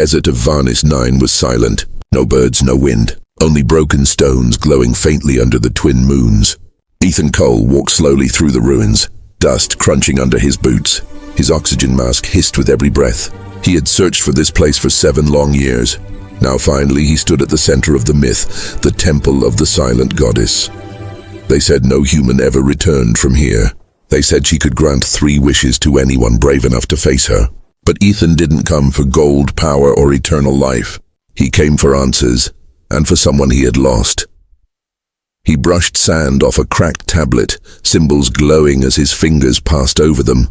desert of Varnis 9 was silent. No birds, no wind. Only broken stones glowing faintly under the twin moons. Ethan Cole walked slowly through the ruins, dust crunching under his boots. His oxygen mask hissed with every breath. He had searched for this place for 7 long years. Now finally he stood at the center of the myth, the temple of the silent goddess. They said no human ever returned from here. They said she could grant 3 wishes to anyone brave enough to face her. But Ethan didn't come for gold, power, or eternal life. He came for answers, and for someone he had lost. He brushed sand off a cracked tablet, symbols glowing as his fingers passed over them.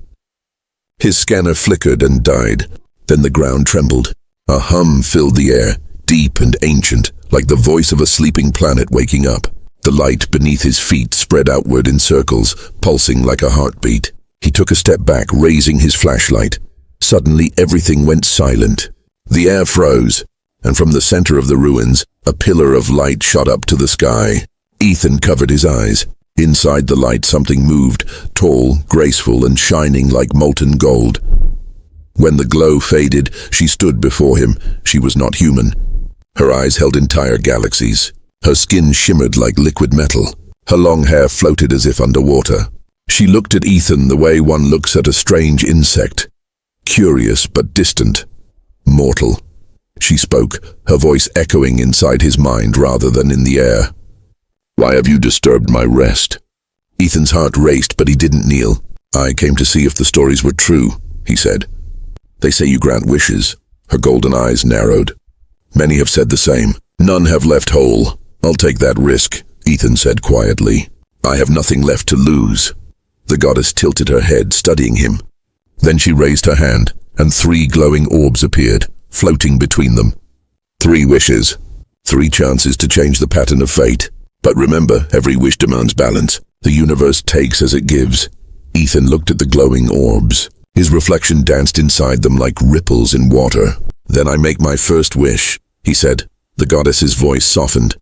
His scanner flickered and died. Then the ground trembled. A hum filled the air, deep and ancient, like the voice of a sleeping planet waking up. The light beneath his feet spread outward in circles, pulsing like a heartbeat. He took a step back, raising his flashlight. Suddenly everything went silent. The air froze, and from the center of the ruins, a pillar of light shot up to the sky. Ethan covered his eyes. Inside the light something moved, tall, graceful, and shining like molten gold. When the glow faded, she stood before him. She was not human. Her eyes held entire galaxies. Her skin shimmered like liquid metal. Her long hair floated as if underwater. She looked at Ethan the way one looks at a strange insect. Curious but distant. Mortal. She spoke, her voice echoing inside his mind rather than in the air. "Why have you disturbed my rest?" Ethan's heart raced, but he didn't kneel. "I came to see if the stories were true," he said. "They say you grant wishes." Her golden eyes narrowed. "Many have said the same. None have left whole. I'll take that risk," Ethan said quietly. "I have nothing left to lose." The goddess tilted her head, studying him. Then she raised her hand, and 3 glowing orbs appeared, floating between them. 3 wishes. 3 chances to change the pattern of fate. But remember, every wish demands balance. The universe takes as it gives. Ethan looked at the glowing orbs. His reflection danced inside them like ripples in water. "Then I make my first wish," he said. The goddess's voice softened.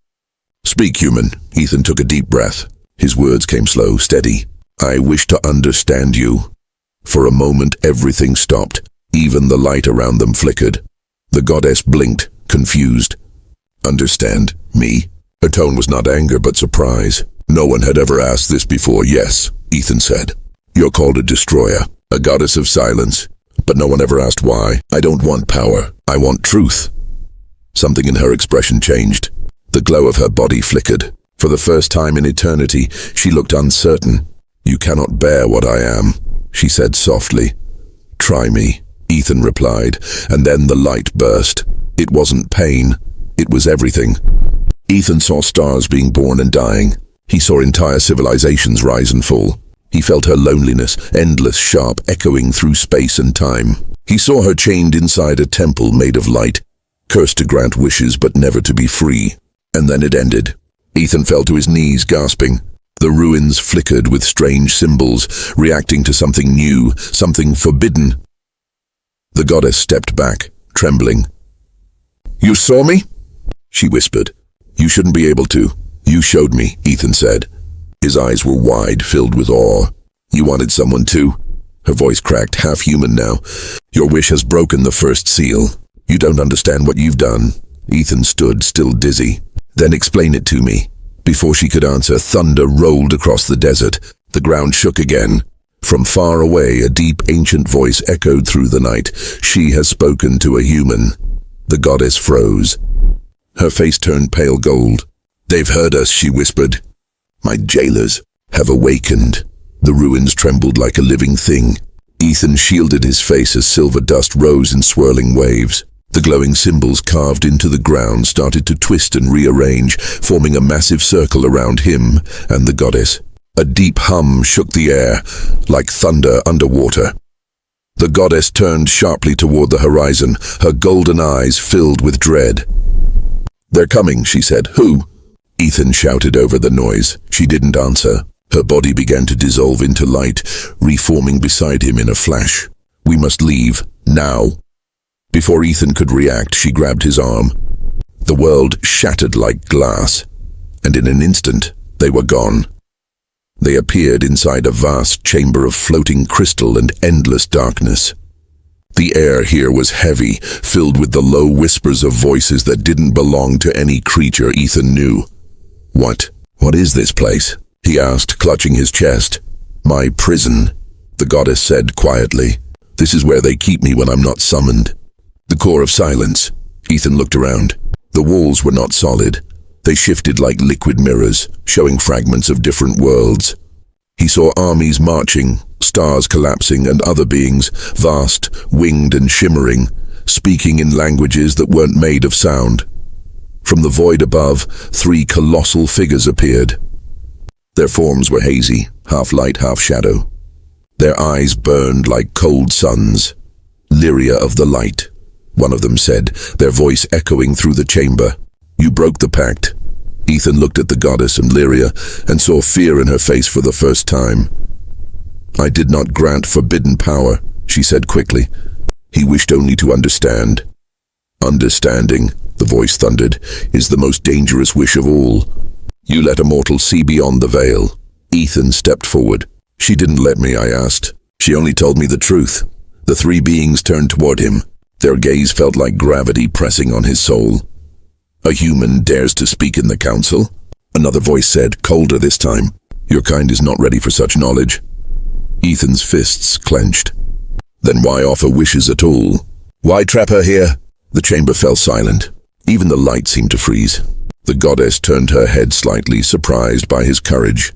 "Speak, human." Ethan took a deep breath. His words came slow, steady. "I wish to understand you." For a moment, everything stopped. Even the light around them flickered. The goddess blinked, confused. "Understand me?" Her tone was not anger, but surprise. "No one had ever asked this before." "Yes," Ethan said. "You're called a destroyer, a goddess of silence, but no one ever asked why." "I don't want power. I want truth." Something in her expression changed. The glow of her body flickered. For the first time in eternity, she looked uncertain. "You cannot bear what I am," she said softly. "Try me," Ethan replied, and then the light burst. It wasn't pain. It was everything. Ethan saw stars being born and dying. He saw entire civilizations rise and fall. He felt her loneliness, endless, sharp, echoing through space and time. He saw her chained inside a temple made of light, cursed to grant wishes but never to be free. And then it ended. Ethan fell to his knees, gasping. The ruins flickered with strange symbols, reacting to something new, something forbidden. The goddess stepped back, trembling. "You saw me?" she whispered. "You shouldn't be able to." "You showed me," Ethan said. His eyes were wide, filled with awe. "You wanted someone too?" Her voice cracked, half human now. "Your wish has broken the first seal. You don't understand what you've done." Ethan stood, still dizzy. "Then explain it to me." Before she could answer, thunder rolled across the desert. The ground shook again. From far away, a deep, ancient voice echoed through the night. "She has spoken to a human." The goddess froze. Her face turned pale gold. "They've heard us," she whispered. "My jailers have awakened." The ruins trembled like a living thing. Ethan shielded his face as silver dust rose in swirling waves. The glowing symbols carved into the ground started to twist and rearrange, forming a massive circle around him and the goddess. A deep hum shook the air, like thunder underwater. The goddess turned sharply toward the horizon, her golden eyes filled with dread. "They're coming," she said. "Who?" Ethan shouted over the noise. She didn't answer. Her body began to dissolve into light, reforming beside him in a flash. "We must leave, now." Before Ethan could react, she grabbed his arm. The world shattered like glass, and in an instant, they were gone. They appeared inside a vast chamber of floating crystal and endless darkness. The air here was heavy, filled with the low whispers of voices that didn't belong to any creature Ethan knew. What is this place?" he asked, clutching his chest. "My prison," the goddess said quietly. "This is where they keep me when I'm not summoned." The core of silence. Ethan looked around. The walls were not solid. They shifted like liquid mirrors, showing fragments of different worlds. He saw armies marching, stars collapsing, and other beings, vast, winged and shimmering, speaking in languages that weren't made of sound. From the void above, 3 colossal figures appeared. Their forms were hazy, half light, half shadow. Their eyes burned like cold suns. "Lyria of the Light," one of them said, their voice echoing through the chamber. "You broke the pact." Ethan looked at the goddess and Lyria and saw fear in her face for the first time. "I did not grant forbidden power," she said quickly. "He wished only to understand." "Understanding," the voice thundered, "is the most dangerous wish of all. You let a mortal see beyond the veil." Ethan stepped forward. "She didn't let me," I asked. "She only told me the truth." The 3 beings turned toward him. Their gaze felt like gravity pressing on his soul. "A human dares to speak in the council?" Another voice said, colder this time. "Your kind is not ready for such knowledge." Ethan's fists clenched. "Then why offer wishes at all? Why trap her here?" The chamber fell silent. Even the light seemed to freeze. The goddess turned her head slightly, surprised by his courage.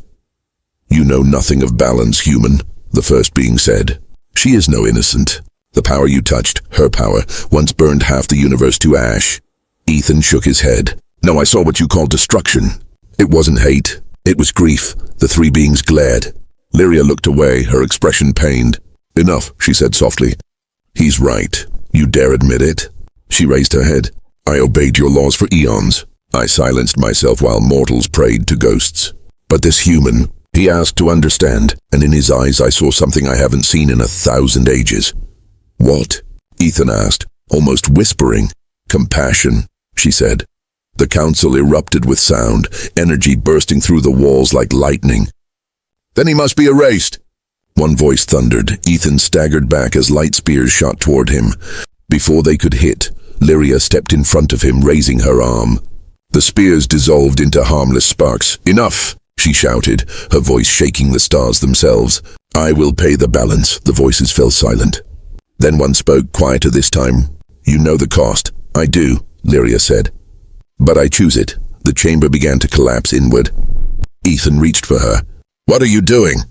"You know nothing of balance, human," the first being said. "She is no innocent. The power you touched, her power, once burned half the universe to ash." Ethan shook his head. "No, I saw what you call destruction. It wasn't hate. It was grief." The 3 beings glared. Lyria looked away, her expression pained. "Enough," she said softly. "He's right. You dare admit it?" She raised her head. "I obeyed your laws for eons. I silenced myself while mortals prayed to ghosts. But this human," he asked to understand, and in his eyes I saw something I haven't seen in 1,000 ages. "What?" Ethan asked, almost whispering. "Compassion," she said. The council erupted with sound, energy bursting through the walls like lightning. "Then he must be erased," one voice thundered. Ethan staggered back as light spears shot toward him. Before they could hit, Lyria stepped in front of him, raising her arm. The spears dissolved into harmless sparks. "Enough," she shouted, her voice shaking the stars themselves. "I will pay the balance." The voices fell silent. Then one spoke, quieter this time. "You know the cost." "I do," Lyria said. "But I choose it." The chamber began to collapse inward. Ethan reached for her. "What are you doing?"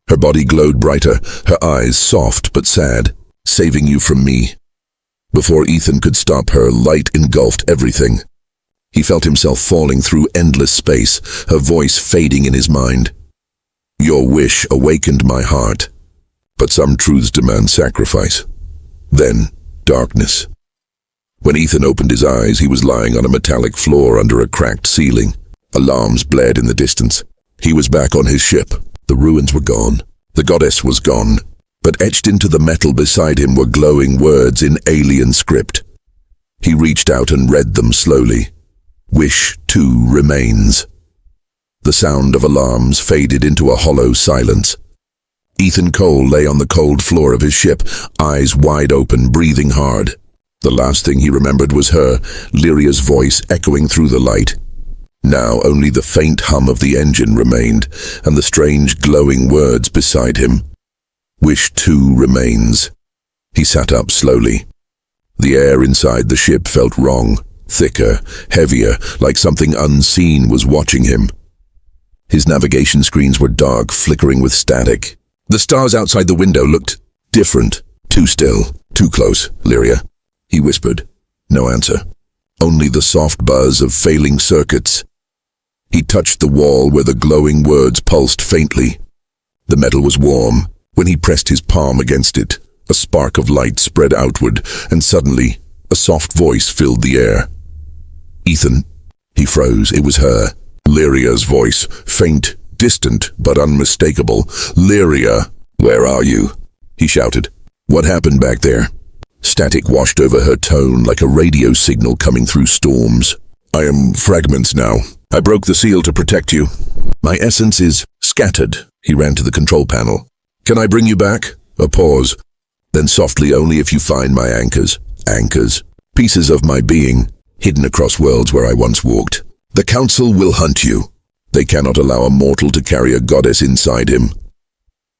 Her body glowed brighter, her eyes soft but sad. "Saving you from me." Before Ethan could stop her, light engulfed everything. He felt himself falling through endless space, her voice fading in his mind. "Your wish awakened my heart, but some truths demand sacrifice." Then, darkness. When Ethan opened his eyes, he was lying on a metallic floor under a cracked ceiling. Alarms blared in the distance. He was back on his ship. The ruins were gone. The goddess was gone. But etched into the metal beside him were glowing words in alien script. He reached out and read them slowly. "Wish 2 remains." The sound of alarms faded into a hollow silence. Ethan Cole lay on the cold floor of his ship, eyes wide open, breathing hard. The last thing he remembered was her, Lyria's voice echoing through the light. Now only the faint hum of the engine remained, and the strange glowing words beside him. "Wish 2 remains." He sat up slowly. The air inside the ship felt wrong, thicker, heavier, like something unseen was watching him. His navigation screens were dark, flickering with static. The stars outside the window looked different. "Too still, too close, Lyria," he whispered. No answer. Only the soft buzz of failing circuits. He touched the wall where the glowing words pulsed faintly. The metal was warm. When he pressed his palm against it, a spark of light spread outward, and suddenly, a soft voice filled the air. "Ethan." He froze. It was her. Lyria's voice, faint, distant, but unmistakable. "Lyria, where are you?" he shouted. "What happened back there?" Static washed over her tone like a radio signal coming through storms. "I am fragments now. I broke the seal to protect you. My essence is scattered." He ran to the control panel. "Can I bring you back?" A pause. Then softly, only if you find my anchors. Anchors. Pieces of my being, hidden across worlds where I once walked. The council will hunt you. They cannot allow a mortal to carry a goddess inside him.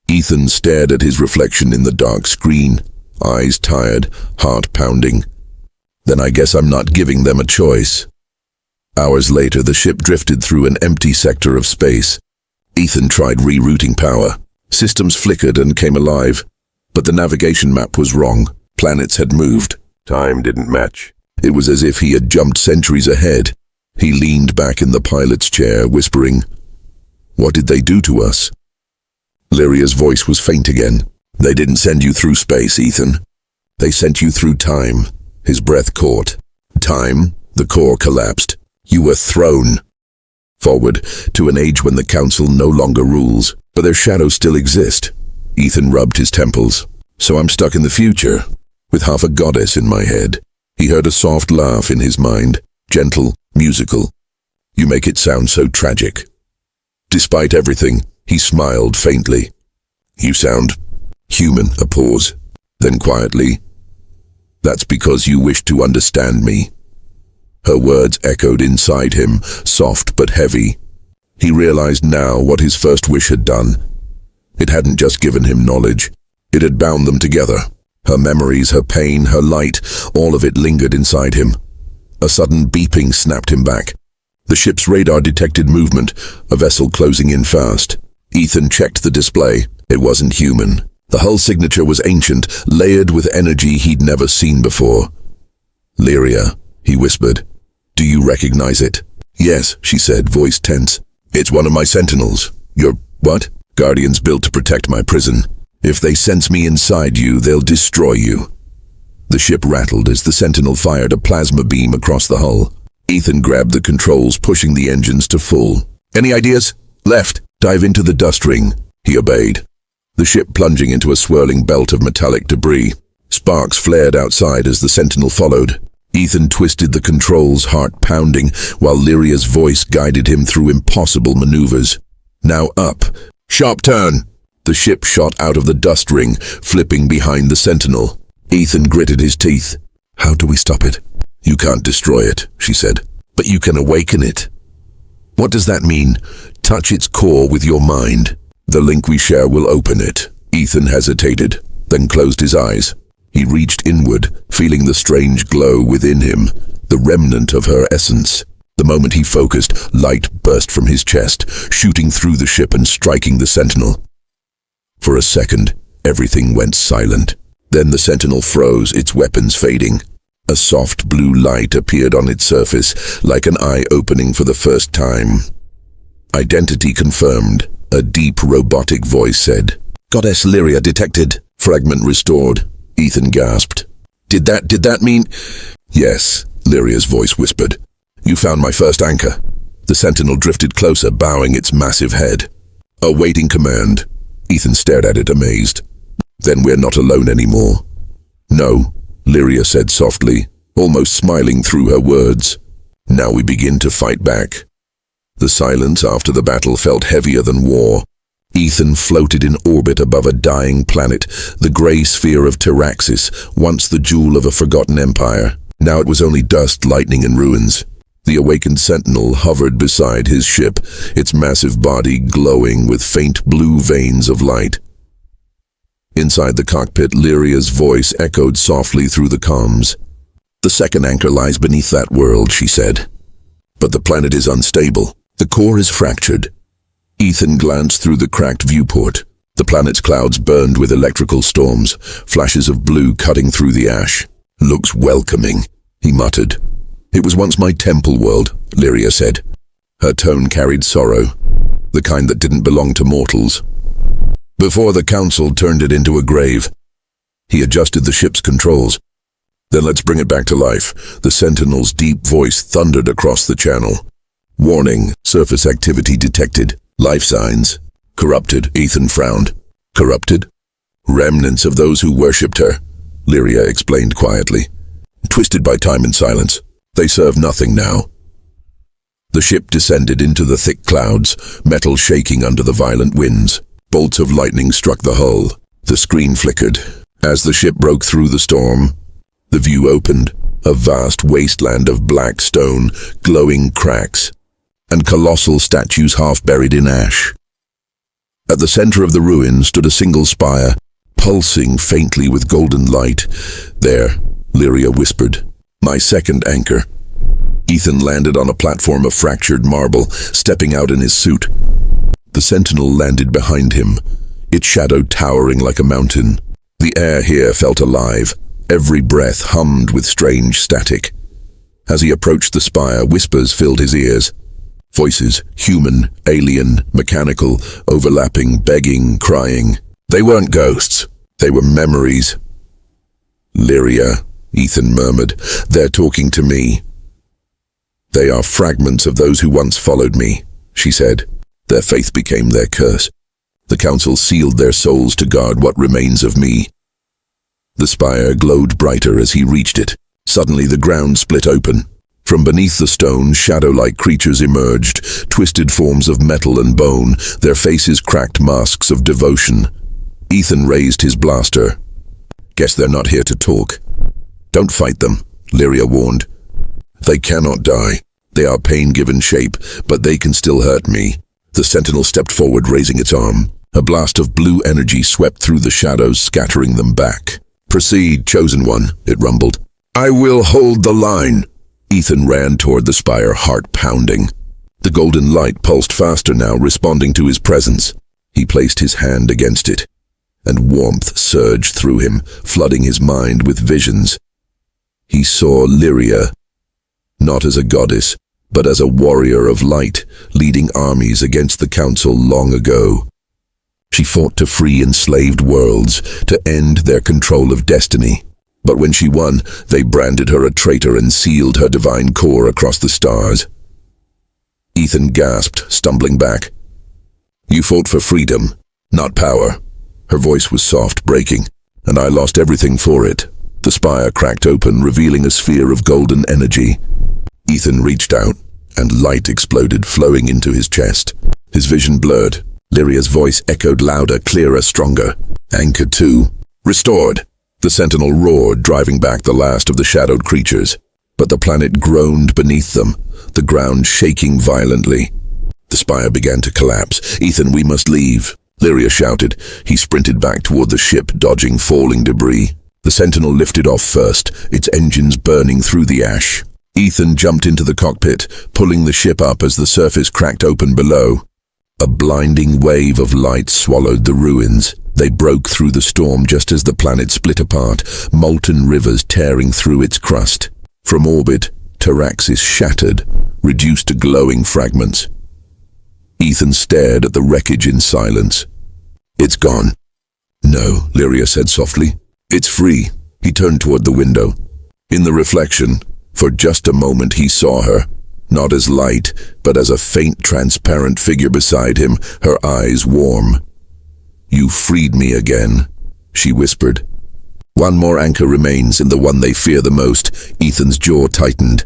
Ethan stared at his reflection in the dark screen, eyes tired, heart pounding. Then I guess I'm not giving them a choice. Hours later, the ship drifted through an empty sector of space. Ethan tried rerouting power. Systems flickered and came alive, but the navigation map was wrong. Planets had moved. Time didn't match. It was as if he had jumped centuries ahead. He leaned back in the pilot's chair, whispering, "What did they do to us?" Lyria's voice was faint again. "They didn't send you through space, Ethan. They sent you through time." His breath caught. Time, the core collapsed. You were thrown forward to an age when the council no longer rules, but their shadows still exist. Ethan rubbed his temples. "So I'm stuck in the future, with half a goddess in my head." He heard a soft laugh in his mind, gentle, musical. "You make it sound so tragic." Despite everything, he smiled faintly. "You sound human." A pause. Then quietly, "That's because you wish to understand me." Her words echoed inside him, soft but heavy. He realized now what his first wish had done. It hadn't just given him knowledge. It had bound them together. Her memories, her pain, her light, all of it lingered inside him. A sudden beeping snapped him back. The ship's radar detected movement, a vessel closing in fast. Ethan checked the display. It wasn't human. The hull signature was ancient, layered with energy he'd never seen before. "Lyria," he whispered. "Do you recognize it?" "Yes," she said, voice tense. "It's one of my sentinels." "Your what?" "Guardians built to protect my prison. If they sense me inside you, they'll destroy you." The ship rattled as the sentinel fired a plasma beam across the hull. Ethan grabbed the controls, pushing the engines to full. "Any ideas?" "Left. Dive into the dust ring." He obeyed. The ship plunging into a swirling belt of metallic debris. Sparks flared outside as the sentinel followed. Ethan twisted the controls, heart pounding, while Lyria's voice guided him through impossible maneuvers. "Now up. Sharp turn." The ship shot out of the dust ring, flipping behind the sentinel. Ethan gritted his teeth. "How do we stop it?" "You can't destroy it," she said, "but you can awaken it." "What does that mean?" "Touch its core with your mind. The link we share will open it." Ethan hesitated, then closed his eyes. He reached inward, feeling the strange glow within him, the remnant of her essence. The moment he focused, light burst from his chest, shooting through the ship and striking the sentinel. For a second, everything went silent. Then the sentinel froze, its weapons fading. A soft blue light appeared on its surface, like an eye opening for the first time. "Identity confirmed," a deep robotic voice said. "Goddess Lyria detected." Fragment restored. Ethan gasped. Did that mean?" "Yes," Lyria's voice whispered. "You found my first anchor." The sentinel drifted closer, bowing its massive head. "Awaiting command." Ethan stared at it, amazed. "Then we're not alone anymore." "No," Lyria said softly, almost smiling through her words. "Now we begin to fight back." The silence after the battle felt heavier than war. Ethan floated in orbit above a dying planet, the grey sphere of Tyraxis, once the jewel of a forgotten empire. Now it was only dust, lightning, and ruins. The awakened sentinel hovered beside his ship, its massive body glowing with faint blue veins of light. Inside the cockpit, Lyria's voice echoed softly through the comms. "The second anchor lies beneath that world," she said. "But the planet is unstable. The core is fractured." Ethan glanced through the cracked viewport. The planet's clouds burned with electrical storms, flashes of blue cutting through the ash. "Looks welcoming," he muttered. "It was once my temple world," Lyria said. Her tone carried sorrow, the kind that didn't belong to mortals. "Before the council turned it into a grave." He adjusted the ship's controls. "Then let's bring it back to life." The sentinel's deep voice thundered across the channel. "Warning, surface activity detected. Life signs. Corrupted." Ethan frowned. "Corrupted?" "Remnants of those who worshipped her," Lyria explained quietly. "Twisted by time and silence. They serve nothing now." The ship descended into the thick clouds, metal shaking under the violent winds. Bolts of lightning struck the hull. The screen flickered. As the ship broke through the storm, the view opened, a vast wasteland of black stone, glowing cracks, and colossal statues half buried in ash. At the center of the ruin stood a single spire, pulsing faintly with golden light. "There," Lyria whispered. "My second anchor." Ethan landed on a platform of fractured marble, stepping out in his suit. The sentinel landed behind him, its shadow towering like a mountain. The air here felt alive. Every breath hummed with strange static. As he approached the spire, whispers filled his ears. Voices, human, alien, mechanical, overlapping, begging, crying. They weren't ghosts. They were memories. "Lyria," Ethan murmured, "they're talking to me." "They are fragments of those who once followed me," she said. "Their faith became their curse. The council sealed their souls to guard what remains of me." The spire glowed brighter as he reached it. Suddenly the ground split open. From beneath the stone, shadow-like creatures emerged, twisted forms of metal and bone, their faces cracked masks of devotion. Ethan raised his blaster. "Guess they're not here to talk." "Don't fight them," Lyria warned. "They cannot die. They are pain-given shape, but they can still hurt me." The sentinel stepped forward, raising its arm. A blast of blue energy swept through the shadows, scattering them back. "Proceed, chosen one," it rumbled. "I will hold the line." Ethan ran toward the spire, heart pounding. The golden light pulsed faster now, responding to his presence. He placed his hand against it, and warmth surged through him, flooding his mind with visions. He saw Lyria, not as a goddess, but as a warrior of light, leading armies against the council long ago. She fought to free enslaved worlds, to end their control of destiny. But when she won, they branded her a traitor and sealed her divine core across the stars. Ethan gasped, stumbling back. "You fought for freedom, not power." Her voice was soft, breaking, "and I lost everything for it." The spire cracked open, revealing a sphere of golden energy. Ethan reached out, and light exploded, flowing into his chest. His vision blurred. Lyria's voice echoed louder, clearer, stronger. "Anchor 2. Restored." The sentinel roared, driving back the last of the shadowed creatures. But the planet groaned beneath them, the ground shaking violently. The spire began to collapse. "Ethan, we must leave," Lyria shouted. He sprinted back toward the ship, dodging falling debris. The sentinel lifted off first, its engines burning through the ash. Ethan jumped into the cockpit, pulling the ship up as the surface cracked open below. A blinding wave of light swallowed the ruins. They broke through the storm just as the planet split apart, molten rivers tearing through its crust. From orbit, Taraxis shattered, reduced to glowing fragments. Ethan stared at the wreckage in silence. "It's gone." "No," Lyria said softly. "It's free." He turned toward the window. In the reflection, for just a moment he saw her, not as light, but as a faint, transparent figure beside him, her eyes warm. "You freed me again," she whispered. "One more anchor remains, and the one they fear the most." Ethan's jaw tightened.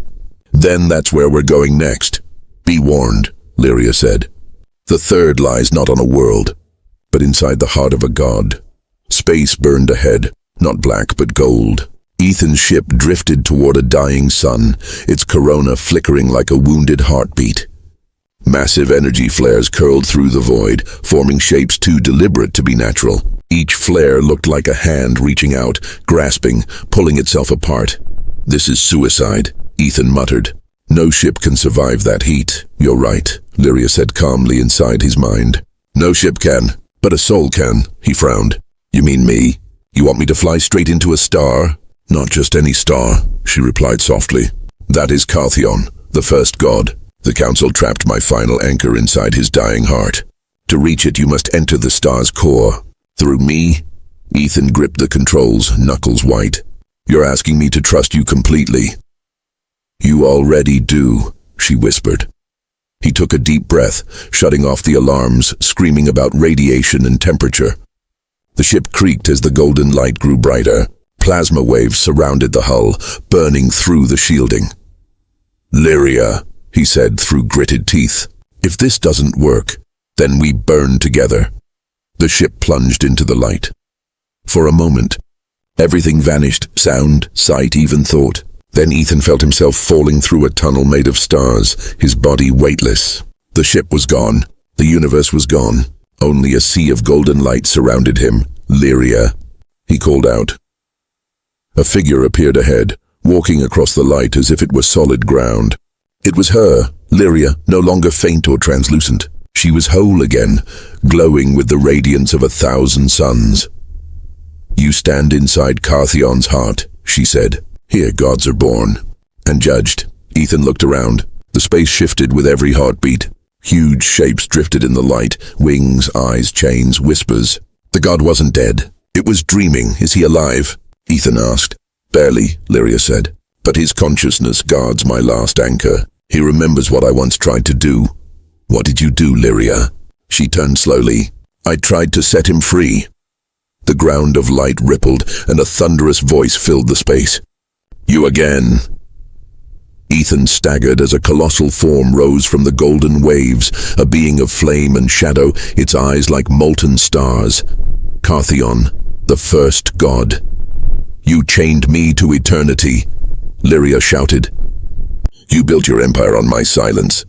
"Then that's where we're going next. Be warned," Lyria said. "The third lies not on a world, but inside the heart of a god." Space burned ahead, not black but gold. Ethan's ship drifted toward a dying sun, its corona flickering like a wounded heartbeat. Massive energy flares curled through the void, forming shapes too deliberate to be natural. Each flare looked like a hand reaching out, grasping, pulling itself apart. "This is suicide," Ethan muttered. "No ship can survive that heat." "You're right," Lyria said calmly inside his mind. "No ship can, but a soul can," he frowned. "You mean me? You want me to fly straight into a star?" "Not just any star," she replied softly. "That is Carthion, the first god. The council trapped my final anchor inside his dying heart. To reach it, you must enter the star's core. Through me?" Ethan gripped the controls, knuckles white. "You're asking me to trust you completely." "You already do," she whispered. He took a deep breath, shutting off the alarms, screaming about radiation and temperature. The ship creaked as the golden light grew brighter. Plasma waves surrounded the hull, burning through the shielding. "Lyria," he said through gritted teeth. "If this doesn't work, then we burn together." The ship plunged into the light. For a moment, Everything vanished, sound, sight, even thought. Then Ethan felt himself falling through a tunnel made of stars, his body weightless. The ship was gone. The universe was gone. Only a sea of golden light surrounded him. Lyria. He called out. A figure appeared ahead, walking across the light as if it were solid ground. It was her, Lyria, no longer faint or translucent. She was whole again, glowing with the radiance of 1,000 suns. "You stand inside Carthion's heart," she said. "Here gods are born." And judged. Ethan looked around. The space shifted with every heartbeat. Huge shapes drifted in the light, wings, eyes, chains, whispers. The god wasn't dead. It was dreaming. "Is he alive?" Ethan asked. "Barely," Lyria said. "But his consciousness guards my last anchor. He remembers what I once tried to do." "What did you do, Lyria?" She turned slowly. "I tried to set him free." The ground of light rippled, and a thunderous voice filled the space. "You again." Ethan staggered as a colossal form rose from the golden waves, a being of flame and shadow, its eyes like molten stars. Carthion, the first god. "You chained me to eternity," Lyria shouted. "You built your empire on my silence.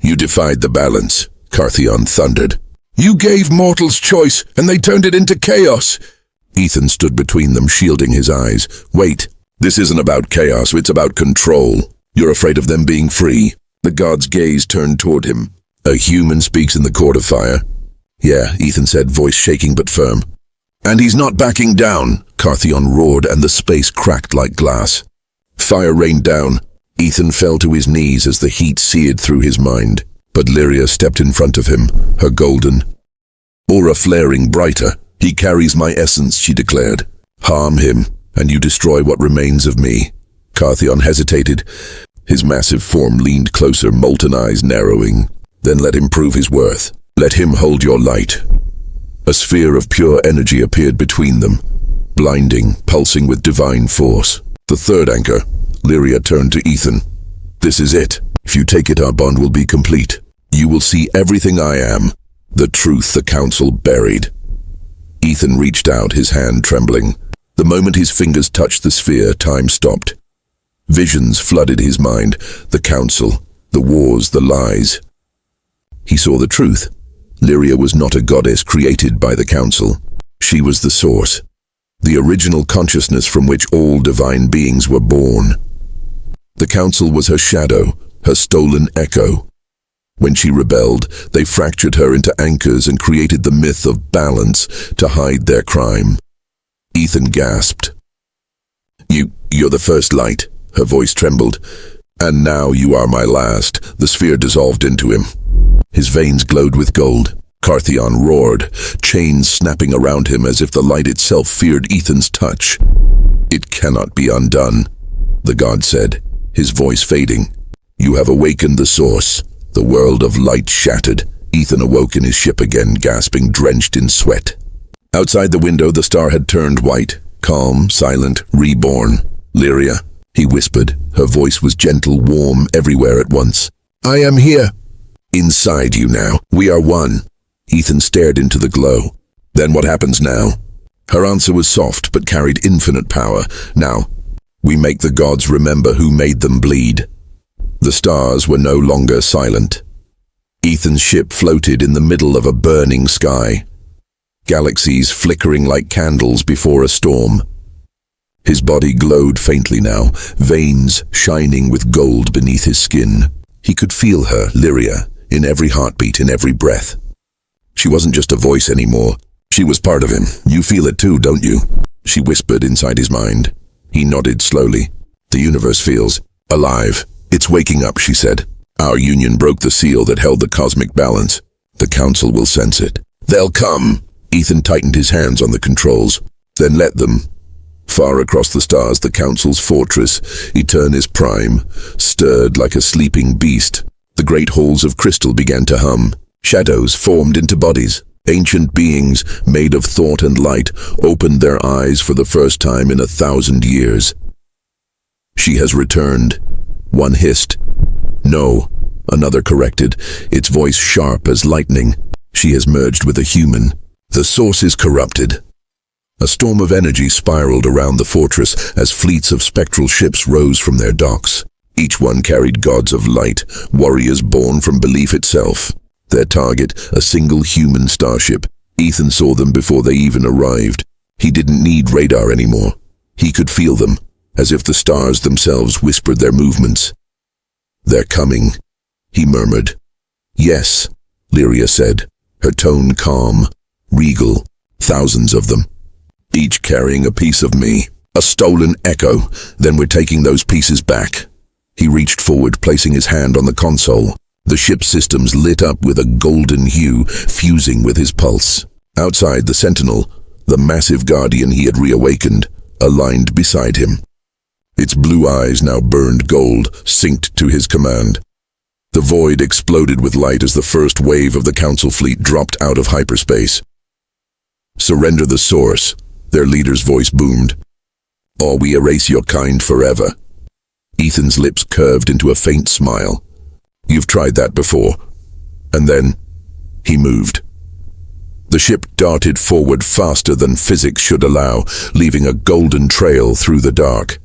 You defied the balance," Carthion thundered. "You gave mortals choice, and they turned it into chaos." Ethan stood between them, shielding his eyes. "Wait, this isn't about chaos, it's about control. You're afraid of them being free." The god's gaze turned toward him. "A human speaks in the court of fire." "Yeah," Ethan said, voice shaking but firm. "And he's not backing down," Carthion roared, and the space cracked like glass. Fire rained down. Ethan fell to his knees as the heat seared through his mind. But Lyria stepped in front of him, her golden aura flaring brighter. "He carries my essence," she declared. "Harm him, and you destroy what remains of me." Carthion hesitated. His massive form leaned closer, molten eyes narrowing. "Then let him prove his worth. Let him hold your light." A sphere of pure energy appeared between them, blinding, pulsing with divine force. "The third anchor," Lyria turned to Ethan. "This is it. If you take it, our bond will be complete. You will see everything I am, the truth the council buried." Ethan reached out, his hand trembling. The moment his fingers touched the sphere, time stopped. Visions flooded his mind, the council, the wars, the lies. He saw the truth. Lyria was not a goddess created by the council. She was the source, the original consciousness from which all divine beings were born. The council was her shadow, her stolen echo. When she rebelled, they fractured her into anchors and created the myth of balance to hide their crime. Ethan gasped. You're the first light," her voice trembled. "And now you are my last." The sphere dissolved into him. His veins glowed with gold. Carthion roared, chains snapping around him as if the light itself feared Ethan's touch. "It cannot be undone," the god said, his voice fading. "You have awakened the source." The world of light shattered. Ethan awoke in his ship again, gasping, drenched in sweat. Outside the window, the star had turned white, calm, silent, reborn. "Lyria," he whispered. Her voice was gentle, warm, everywhere at once. "I am here." "Inside you now. We are one." Ethan stared into the glow. "Then what happens now?" Her answer was soft, but carried infinite power. "Now, we make the gods remember who made them bleed." The stars were no longer silent. Ethan's ship floated in the middle of a burning sky, galaxies flickering like candles before a storm. His body glowed faintly now, veins shining with gold beneath his skin. He could feel her, Lyria, in every heartbeat, in every breath. She wasn't just a voice anymore. She was part of him. "You feel it too, don't you?" she whispered inside his mind. He nodded slowly. "The universe feels alive. It's waking up," she said. "Our union broke the seal that held the cosmic balance. The council will sense it. They'll come." Ethan tightened his hands on the controls. "Then let them." Far across the stars, the council's fortress, Eternis Prime, stirred like a sleeping beast. The great halls of crystal began to hum. Shadows formed into bodies. Ancient beings, made of thought and light, opened their eyes for the first time in 1,000 years. "She has returned," one hissed. "No," another corrected, its voice sharp as lightning. "She has merged with a human. The source is corrupted." A storm of energy spiraled around the fortress as fleets of spectral ships rose from their docks. Each one carried gods of light, warriors born from belief itself. Their target, a single human starship. Ethan saw them before they even arrived. He didn't need radar anymore. He could feel them, as if the stars themselves whispered their movements. "They're coming," he murmured. "Yes," Lyria said, her tone calm, regal. "Thousands of them, each carrying a piece of me. A stolen echo, then we're taking those pieces back." He reached forward, placing his hand on the console. The ship's systems lit up with a golden hue, fusing with his pulse. Outside, the Sentinel, the massive guardian he had reawakened, aligned beside him. Its blue eyes now burned gold, synced to his command. The void exploded with light as the first wave of the Council fleet dropped out of hyperspace. "Surrender the source," their leader's voice boomed, "or we erase your kind forever." Ethan's lips curved into a faint smile. "You've tried that before." And then, he moved. The ship darted forward faster than physics should allow, leaving a golden trail through the dark.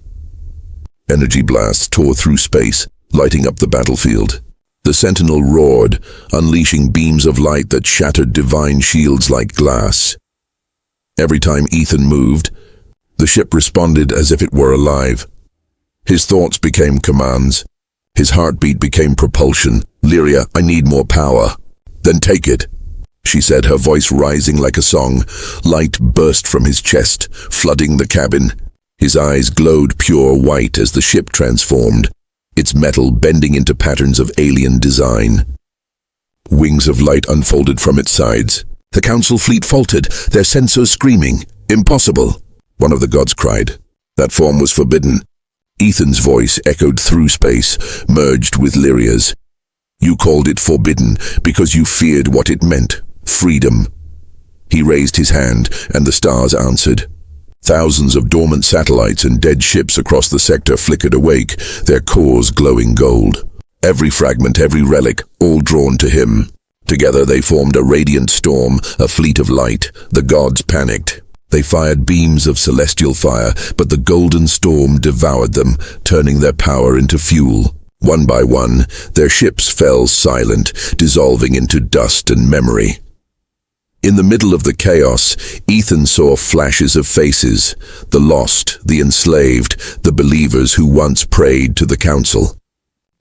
Energy blasts tore through space, lighting up the battlefield. The Sentinel roared, unleashing beams of light that shattered divine shields like glass. Every time Ethan moved, the ship responded as if it were alive. His thoughts became commands. His heartbeat became propulsion. "Lyria, I need more power." "Then take it," she said, her voice rising like a song. Light burst from his chest, flooding the cabin. His eyes glowed pure white as the ship transformed, its metal bending into patterns of alien design. Wings of light unfolded from its sides. The Council fleet faltered, their sensors screaming. "Impossible," one of the gods cried. "That form was forbidden." Ethan's voice echoed through space, merged with Lyria's. "You called it forbidden because you feared what it meant. Freedom." He raised his hand, and the stars answered. Thousands of dormant satellites and dead ships across the sector flickered awake, their cores glowing gold. Every fragment, every relic, all drawn to him. Together they formed a radiant storm, a fleet of light. The gods panicked. They fired beams of celestial fire, but the golden storm devoured them, turning their power into fuel. One by one, their ships fell silent, dissolving into dust and memory. In the middle of the chaos, Ethan saw flashes of faces, the lost, the enslaved, the believers who once prayed to the Council.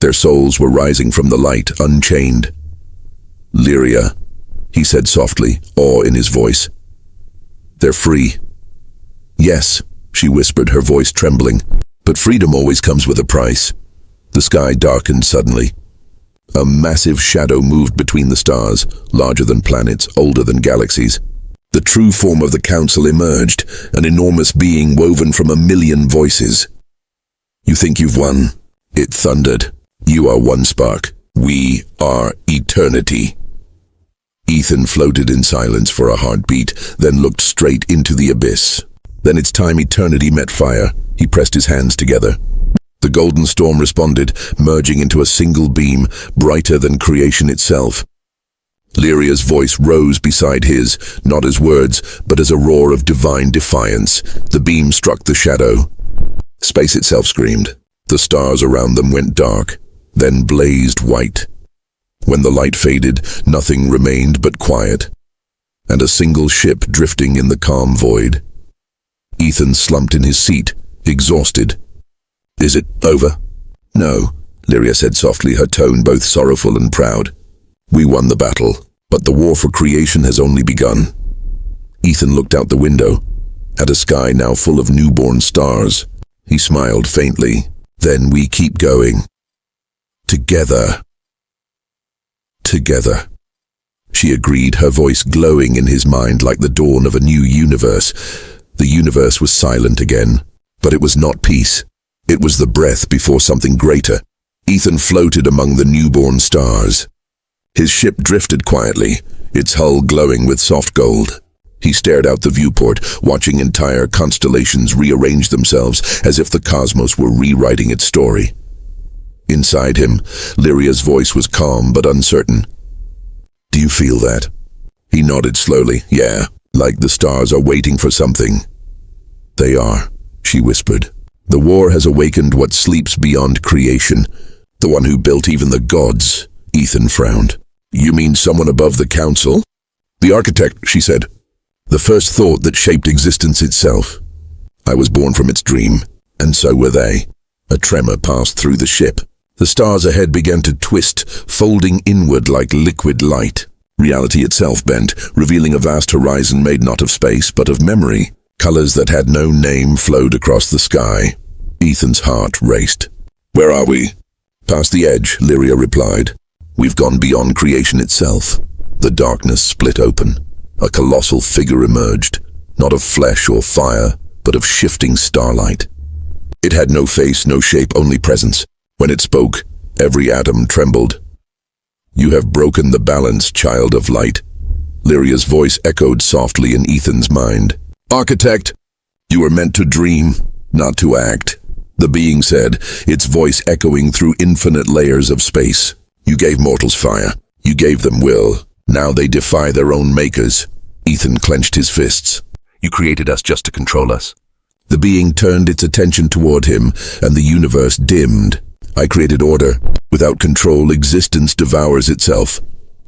Their souls were rising from the light, unchained. "Lyria," he said softly, awe in his voice. "They're free." "Yes," she whispered, her voice trembling, "but freedom always comes with a price." The sky darkened suddenly. A massive shadow moved between the stars, larger than planets, older than galaxies. The true form of the Council emerged, an enormous being woven from 1,000,000 voices. "You think you've won?" it thundered. "You are one spark. We are eternity." Ethan floated in silence for a heartbeat, then looked straight into the abyss. Then its time eternity met fire. He pressed his hands together. The golden storm responded, merging into a single beam, brighter than creation itself. Lyria's voice rose beside his, not as words, but as a roar of divine defiance. The beam struck the shadow. Space itself screamed. The stars around them went dark, then blazed white. When the light faded, nothing remained but quiet, and a single ship drifting in the calm void. Ethan slumped in his seat, exhausted. "Is it over?" "No," Lyria said softly, her tone both sorrowful and proud. "We won the battle, but the war for creation has only begun." Ethan looked out the window, at a sky now full of newborn stars. He smiled faintly. "Then we keep going. Together." "Together," she agreed, her voice glowing in his mind like the dawn of a new universe. The universe was silent again, but it was not peace. It was the breath before something greater. Ethan floated among the newborn stars. His ship drifted quietly, its hull glowing with soft gold. He stared out the viewport, watching entire constellations rearrange themselves as if the cosmos were rewriting its story. Inside him, Lyria's voice was calm but uncertain. "Do you feel that?" He nodded slowly. "Yeah, like the stars are waiting for something. They are, she whispered. The war has awakened what sleeps beyond creation, the one who built even the gods. Ethan frowned. You mean someone above the council? The architect, she said. The first thought that shaped existence itself. I was born from its dream, and so were they. A tremor passed through the ship. The stars ahead began to twist, folding inward like liquid light. Reality itself bent, revealing a vast horizon made not of space, but of memory. Colors that had no name flowed across the sky. Ethan's heart raced. Where are we? Past the edge, Lyria replied. We've gone beyond creation itself. The darkness split open. A colossal figure emerged, not of flesh or fire, but of shifting starlight. It had no face, no shape, only presence. When it spoke, every atom trembled. You have broken the balance, child of light. Lyria's voice echoed softly in Ethan's mind. Architect, you were meant to dream, not to act. The being said, its voice echoing through infinite layers of space. You gave mortals fire. You gave them will. Now they defy their own makers. Ethan clenched his fists. You created us just to control us. The being turned its attention toward him, and the universe dimmed. I created order. Without control, existence devours itself.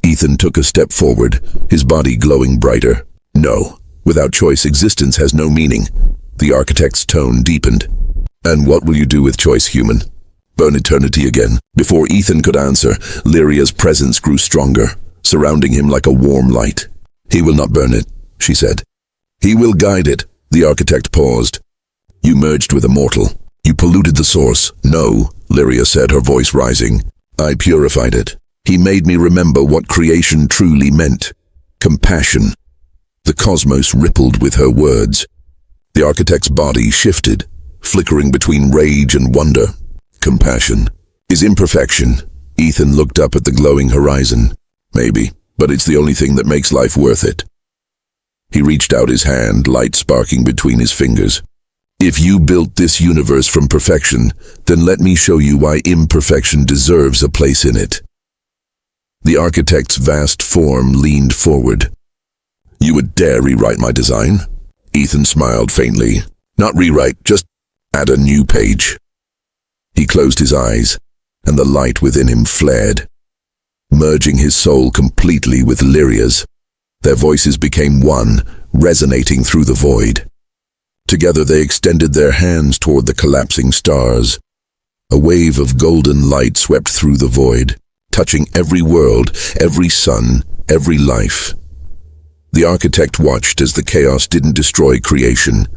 Ethan took a step forward, his body glowing brighter. No, without choice, existence has no meaning. The architect's tone deepened. And what will you do with choice, human? Burn eternity again. Before Ethan could answer, Lyria's presence grew stronger, surrounding him like a warm light. He will not burn it, she said. He will guide it. The architect paused. You merged with immortal. You polluted the source. No, Lyria said, her voice rising. I purified it. He made me remember what creation truly meant. Compassion. The cosmos rippled with her words. The architect's body shifted, flickering between rage and wonder. Compassion is imperfection. Ethan looked up at the glowing horizon. Maybe, but it's the only thing that makes life worth it. He reached out his hand, light sparking between his fingers. If you built this universe from perfection, then let me show you why imperfection deserves a place in it. The architect's vast form leaned forward. You would dare rewrite my design? Ethan smiled faintly. Not rewrite, just add a new page. He closed his eyes, and the light within him flared, merging his soul completely with Lyria's. Their voices became one, resonating through the void. Together they extended their hands toward the collapsing stars. A wave of golden light swept through the void, touching every world, every sun, every life. The architect watched as the chaos didn't destroy creation.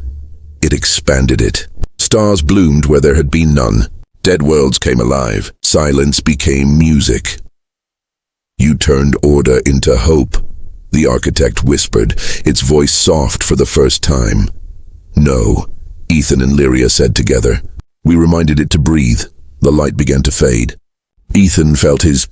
It expanded it. Stars bloomed where there had been none. Dead worlds came alive. Silence became music. You turned order into hope, the architect whispered, its voice soft for the first time. No, Ethan and Lyria said together. We reminded it to breathe. The light began to fade. Ethan felt his